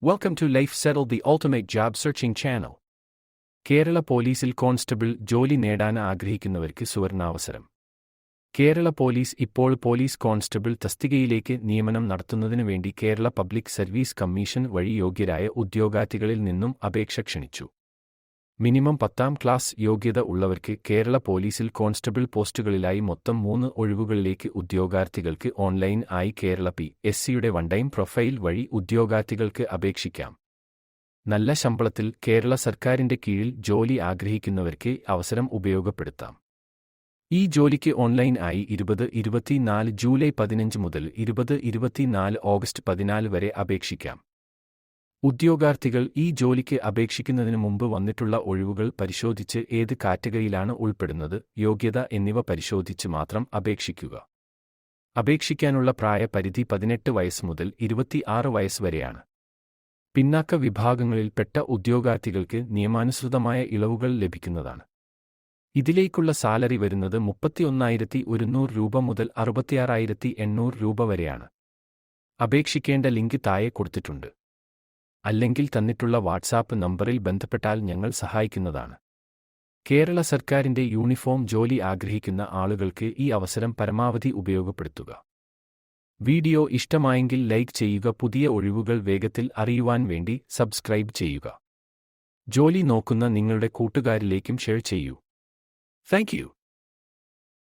Welcome to Life Settle, the ultimate job searching channel. Kerala പോലീസിൽ constable ജോലി നേടാൻ ആഗ്രഹിക്കുന്നവർക്ക് സുവർണാവസരം. കേരള പോലീസ് ഇപ്പോൾ പോലീസ് കോൺസ്റ്റബിൾ തസ്തികയിലേക്ക് നിയമനം നടത്തുന്നതിനു വേണ്ടി കേരള പബ്ലിക് സർവീസ് കമ്മീഷൻ വഴി യോഗ്യരായ ഉദ്യോഗാർത്ഥികളിൽ നിന്നും അപേക്ഷ ക്ഷണിച്ചു. മിനിമം 10ാം ക്ലാസ് യോഗ്യത ഉള്ളവർക്ക് കേരള പോലീസിൽ കോൺസ്റ്റബിൾ പോസ്റ്റുകളിലായി മൊത്തം 3 ഒഴിവുകളിലേക്ക് ഉദ്യോഗാർത്ഥികൾക്ക് ഓൺലൈൻ ആയി കേരള PSCയുടെ വൺ ടൈം പ്രൊഫൈൽ വഴി ഉദ്യോഗാർത്ഥികൾക്ക് അപേക്ഷിക്കാം. നല്ല ശമ്പളത്തിൽ കേരള സർക്കാരിന്റെ കീഴിൽ ജോലി ആഗ്രഹിക്കുന്നവർക്ക് അവസരം ഉപയോഗപ്പെടുത്താം. ഈ ജോലിക്ക് ഓൺലൈൻ ആയി 2024 ജൂലൈ 15 മുതൽ 2024 ഓഗസ്റ്റ് 14 വരെ അപേക്ഷിക്കാം. ഉദ്യോഗാർത്ഥികൾ ഈ ജോലിക്ക് അപേക്ഷിക്കുന്നതിന് മുമ്പ് വന്നിട്ടുള്ള ഒഴിവുകൾ പരിശോധിച്ച് ഏത് കാറ്റഗറിയിലാണ് ഉൾപ്പെടുന്നത്, യോഗ്യത എന്നിവ പരിശോധിച്ച് മാത്രം അപേക്ഷിക്കുക. അപേക്ഷിക്കാനുള്ള പ്രായപരിധി 18 വയസ്സ് മുതൽ 26 വയസ്സ് വരെയാണ്. പിന്നാക്ക വിഭാഗങ്ങളിൽപ്പെട്ട ഉദ്യോഗാർത്ഥികൾക്ക് നിയമാനുസൃതമായ ഇളവുകൾ ലഭിക്കുന്നതാണ്. ഇതിലേക്കുള്ള സാലറി വരുന്നത് 31,100 രൂപ മുതൽ 66,800 രൂപ വരെയാണ്. അപേക്ഷിക്കേണ്ട ലിങ്ക് താഴെ കൊടുത്തിട്ടുണ്ട്. അല്ലെങ്കിൽ തന്നിട്ടുള്ള വാട്സാപ്പ് നമ്പറിൽ ബന്ധപ്പെട്ടാൽ ഞങ്ങൾ സഹായിക്കുന്നതാണ്. കേരള സർക്കാരിന്റെ യൂണിഫോം ജോലി ആഗ്രഹിക്കുന്ന ആളുകൾക്ക് ഈ അവസരം പരമാവധി ഉപയോഗപ്പെടുത്തുക. വീഡിയോ ഇഷ്ടമായെങ്കിൽ ലൈക്ക് ചെയ്യുക. പുതിയ ഒഴിവുകൾ വേഗത്തിൽ അറിയുവാൻ വേണ്ടി സബ്സ്ക്രൈബ് ചെയ്യുക. ജോലി നോക്കുന്ന നിങ്ങളുടെ കൂട്ടുകാരിലേക്കും ഷെയർ ചെയ്യൂ. Thank you.